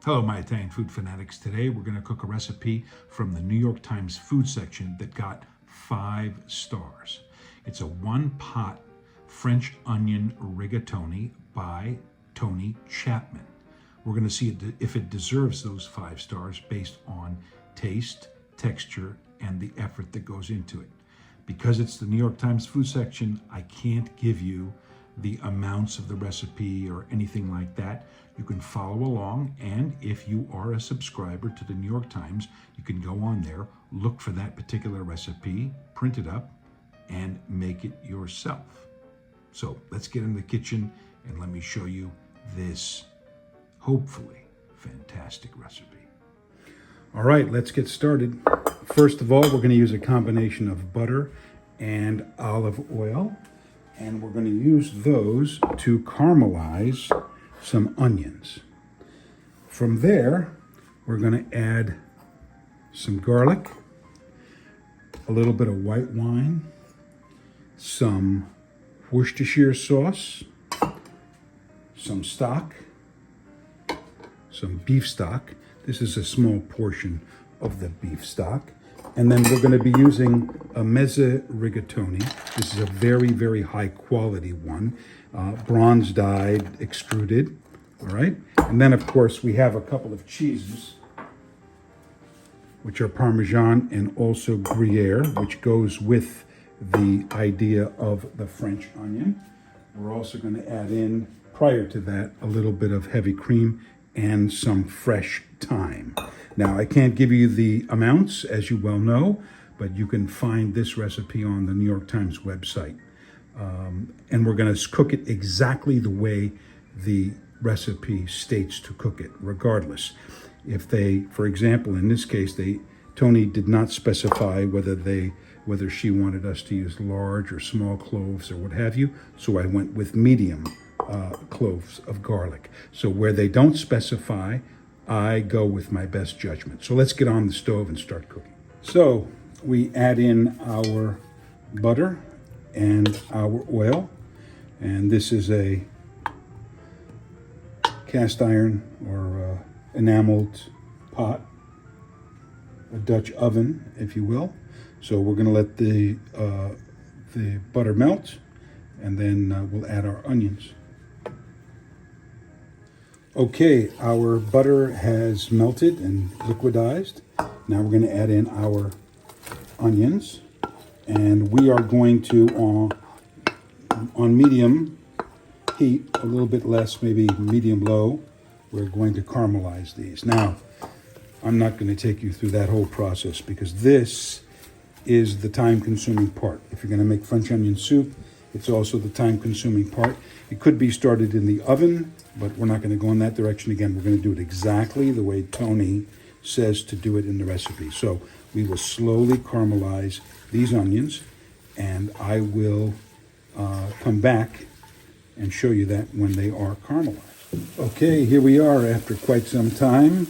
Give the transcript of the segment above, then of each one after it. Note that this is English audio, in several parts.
Hello, my Italian food fanatics. Today we're going to cook a recipe from the New York Times food section that got 5 stars. It's a one-pot French onion rigatoni by Toni Chapman. We're going to see if it deserves those 5 stars based on taste, texture, and the effort that goes into it. Because it's the New York Times food section, I can't give you the amounts of the recipe or anything like that. You can follow along, and if you are a subscriber to the New York Times, you can go on there, look for that particular recipe, print it up, and make it yourself. So let's get in the kitchen and let me show you this, hopefully, fantastic recipe. All right, let's get started. First of all, we're going to use a combination of butter and olive oil, and we're going to use those to caramelize some onions. From there, we're going to add some garlic, a little bit of white wine, some Worcestershire sauce, some stock, some beef stock. This is a small portion of the beef stock. And then we're going to be using a mezza rigatoni. This is a very, very high quality one. Bronze dyed, extruded, all right? And then of course we have a couple of cheeses, which are Parmesan and also Gruyere, which goes with the idea of the French onion. We're also going to add in, prior to that, a little bit of heavy cream and some fresh thyme. Now, I can't give you the amounts, as you well know, but you can find this recipe on the New York Times website. And we're going to cook it exactly the way the recipe states to cook it, regardless. If they, for example, in this case, Toni did not specify whether she wanted us to use large or small cloves or what have you, so I went with medium cloves of garlic. So where they don't specify, I go with my best judgment. So let's get on the stove and start cooking. So we add in our butter and our oil, and this is a cast iron or enameled pot, a Dutch oven, if you will. So we're going to let the butter melt, and then we'll add our onions. Okay, our butter has melted and liquidized. Now we're going to add in our onions, and we are going to, on medium heat, a little bit less, maybe medium-low, we're going to caramelize these. Now, I'm not going to take you through that whole process because this is the time-consuming part. If you're going to make French onion soup, it's also the time-consuming part. It could be started in the oven, but we're not going to go in that direction again. We're going to do it exactly the way Toni says to do it in the recipe. So we will slowly caramelize these onions, and I will come back and show you that when they are caramelized. Okay, here we are after quite some time.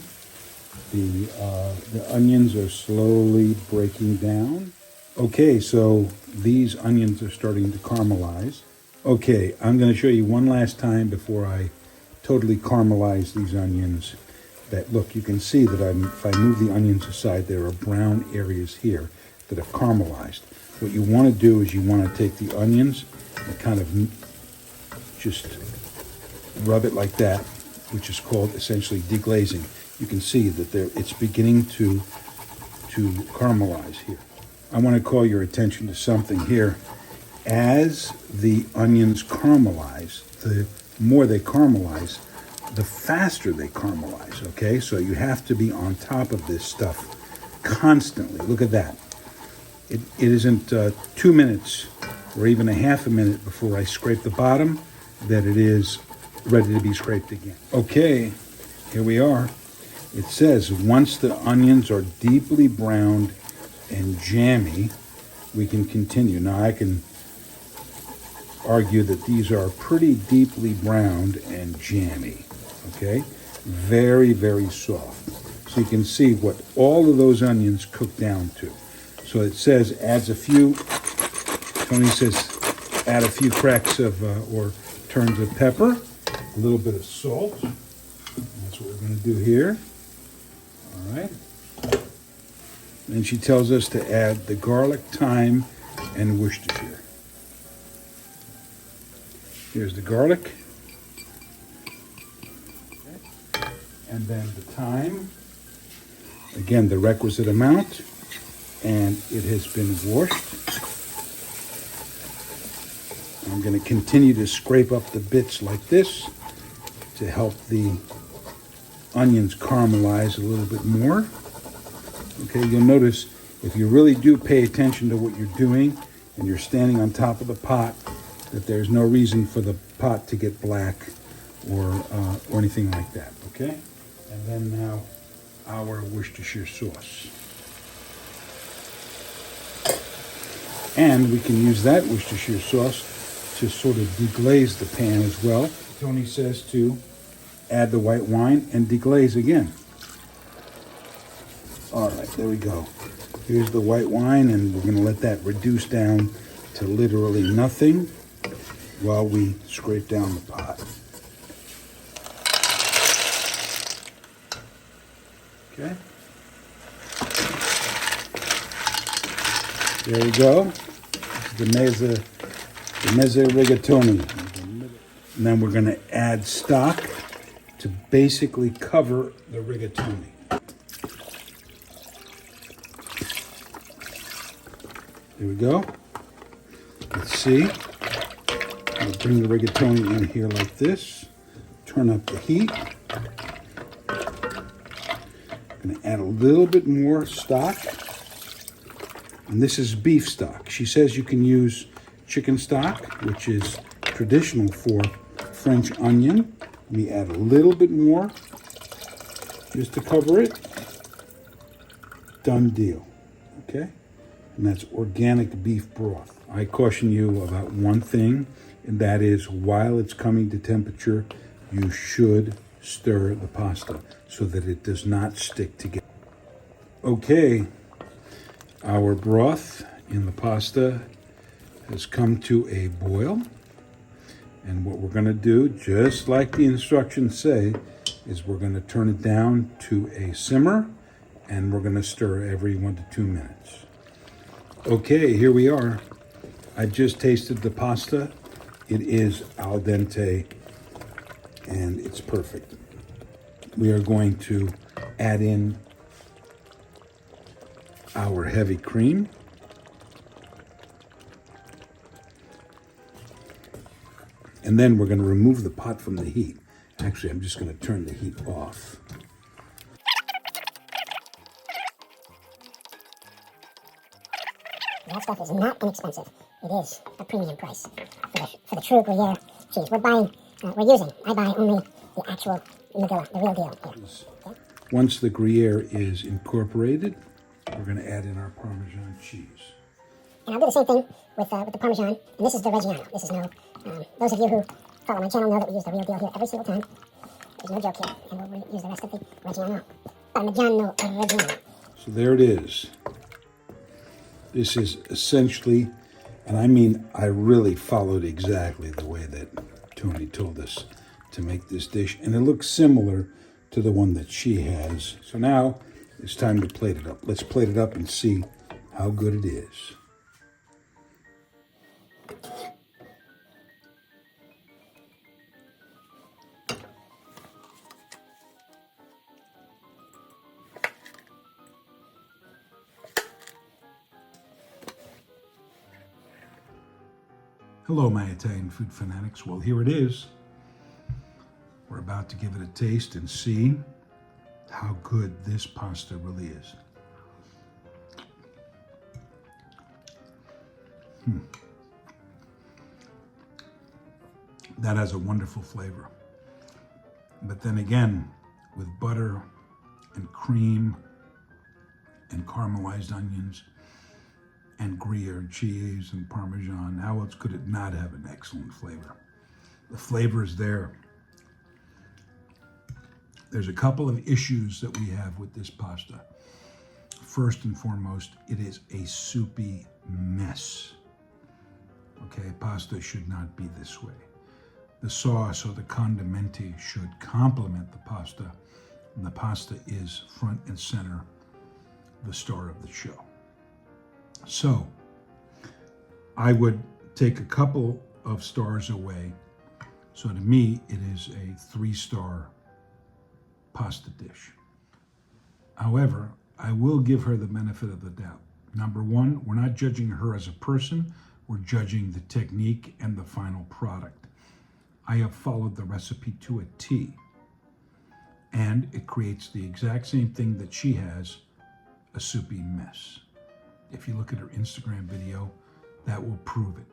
The onions are slowly breaking down. Okay, so these onions are starting to caramelize. Okay, I'm going to show you one last time before I totally caramelize these onions. That, look, you can see that if I move the onions aside, there are brown areas here that have caramelized. What you want to do is you want to take the onions and kind of just rub it like that, which is called essentially deglazing. You can see that it's beginning to caramelize here. I want to call your attention to something here. As the onions caramelize, the more they caramelize, the faster they caramelize, okay? So you have to be on top of this stuff constantly. Look at that. It isn't 2 minutes or even a half a minute before I scrape the bottom that it is ready to be scraped again. Okay, here we are. It says once the onions are deeply browned and jammy, we can continue. Now I can argue that these are pretty deeply browned and jammy, okay? Very, very soft. So you can see what all of those onions cook down to. So it says adds a few, Toni says add a few cracks of, or turns of pepper, a little bit of salt. That's what we're going to do here. All right. Then she tells us to add the garlic, thyme, and Worcestershire. Here's the garlic. And then the thyme. Again, the requisite amount. And it has been washed. I'm going to continue to scrape up the bits like this to help the onions caramelize a little bit more. Okay, you'll notice if you really do pay attention to what you're doing and you're standing on top of the pot, that there's no reason for the pot to get black or anything like that, okay? And then now our Worcestershire sauce. And we can use that Worcestershire sauce to sort of deglaze the pan as well. Toni says to add the white wine and deglaze again. All right, there we go. Here's the white wine, and we're going to let that reduce down to literally nothing while we scrape down the pot. Okay. There we go. The mezze rigatoni. And then we're going to add stock to basically cover the rigatoni. There we go. Let's see. I'll bring the rigatoni in here like this. Turn up the heat. I'm going to add a little bit more stock. And this is beef stock. She says you can use chicken stock, which is traditional for French onion. Let me add a little bit more just to cover it. Done deal. Okay? And that's organic beef broth. I caution you about one thing, and that is while it's coming to temperature, you should stir the pasta so that it does not stick together. Okay, our broth in the pasta has come to a boil. And what we're going to do, just like the instructions say, is we're going to turn it down to a simmer, and we're going to stir every 1 to 2 minutes. Okay, here we are. I just tasted the pasta. It is al dente, and it's perfect. We are going to add in our heavy cream. And then we're going to remove the pot from the heat. Actually, I'm just going to turn the heat off. That stuff is not inexpensive. It is a premium price for the true Gruyere cheese. I buy only the actual Magilla, the real deal here. Okay? Once the Gruyere is incorporated, we're going to add in our Parmesan cheese. And I'll do the same thing with the Parmesan. And this is the Reggiano. This is no, those of you who follow my channel know that we use the real deal here every single time. There's no joke here. And we'll use the rest of the Reggiano. Parmigiano Reggiano. So there it is. This is essentially, and I mean, I really followed exactly the way that Toni told us to make this dish. And it looks similar to the one that she has. So now it's time to plate it up. Let's plate it up and see how good it is. Hello, my Italian food fanatics. Well, here it is. We're about to give it a taste and see how good this pasta really is. That has a wonderful flavor. But then again, with butter and cream and caramelized onions and Gruyere cheese and Parmesan, how else could it not have an excellent flavor? The flavor is there. There's a couple of issues that we have with this pasta. First and foremost, it is a soupy mess. Okay, pasta should not be this way. the sauce or the condimenti should complement the pasta. And the pasta is front and center, the star of the show. So I would take a couple of stars away. So to me, it is a 3-star pasta dish. However, I will give her the benefit of the doubt. Number one, we're not judging her as a person, we're judging the technique and the final product. I have followed the recipe to a T, and it creates the exact same thing that she has, a soupy mess. If you look at her Instagram video, that will prove it.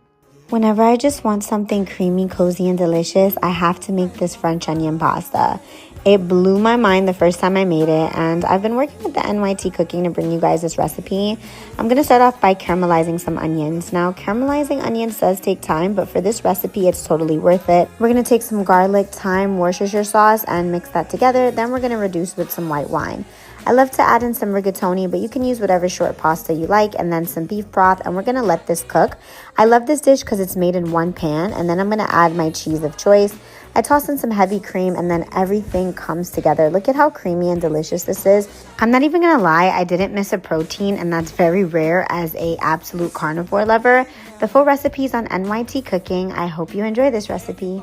Whenever I just want something creamy, cozy, and delicious, I have to make this French onion pasta. It blew my mind the first time I made it, and I've been working with the NYT Cooking to bring you guys this recipe. I'm going to start off by caramelizing some onions. Now, caramelizing onions does take time, but for this recipe, it's totally worth it. We're going to take some garlic, thyme, Worcestershire sauce, and mix that together. Then we're going to reduce with some white wine. I love to add in some rigatoni, but you can use whatever short pasta you like, and then some beef broth, and we're going to let this cook. I love this dish because it's made in one pan, and then I'm going to add my cheese of choice. I toss in some heavy cream, and then everything comes together. Look at how creamy and delicious this is. I'm not even going to lie, I didn't miss a protein, and that's very rare as a absolute carnivore lover. The full recipe is on NYT Cooking. I hope you enjoy this recipe.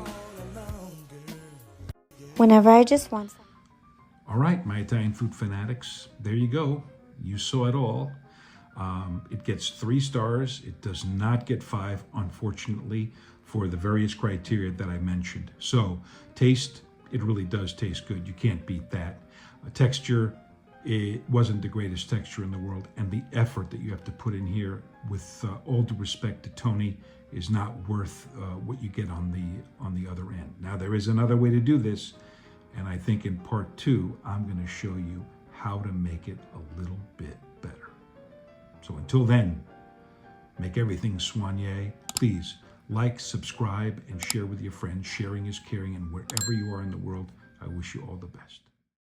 Whenever I just want something. All right, my Italian food fanatics, there you go. You saw it all. It gets 3 stars. It does not get 5, unfortunately, for the various criteria that I mentioned. So taste, it really does taste good. You can't beat that. Texture, it wasn't the greatest texture in the world. And the effort that you have to put in here, with all due respect to Toni, is not worth what you get on the other end. Now, there is another way to do this. And I think in part 2, I'm going to show you how to make it a little bit better. So until then, make everything soigné. Please like, subscribe, and share with your friends. Sharing is caring, and wherever you are in the world, I wish you all the best.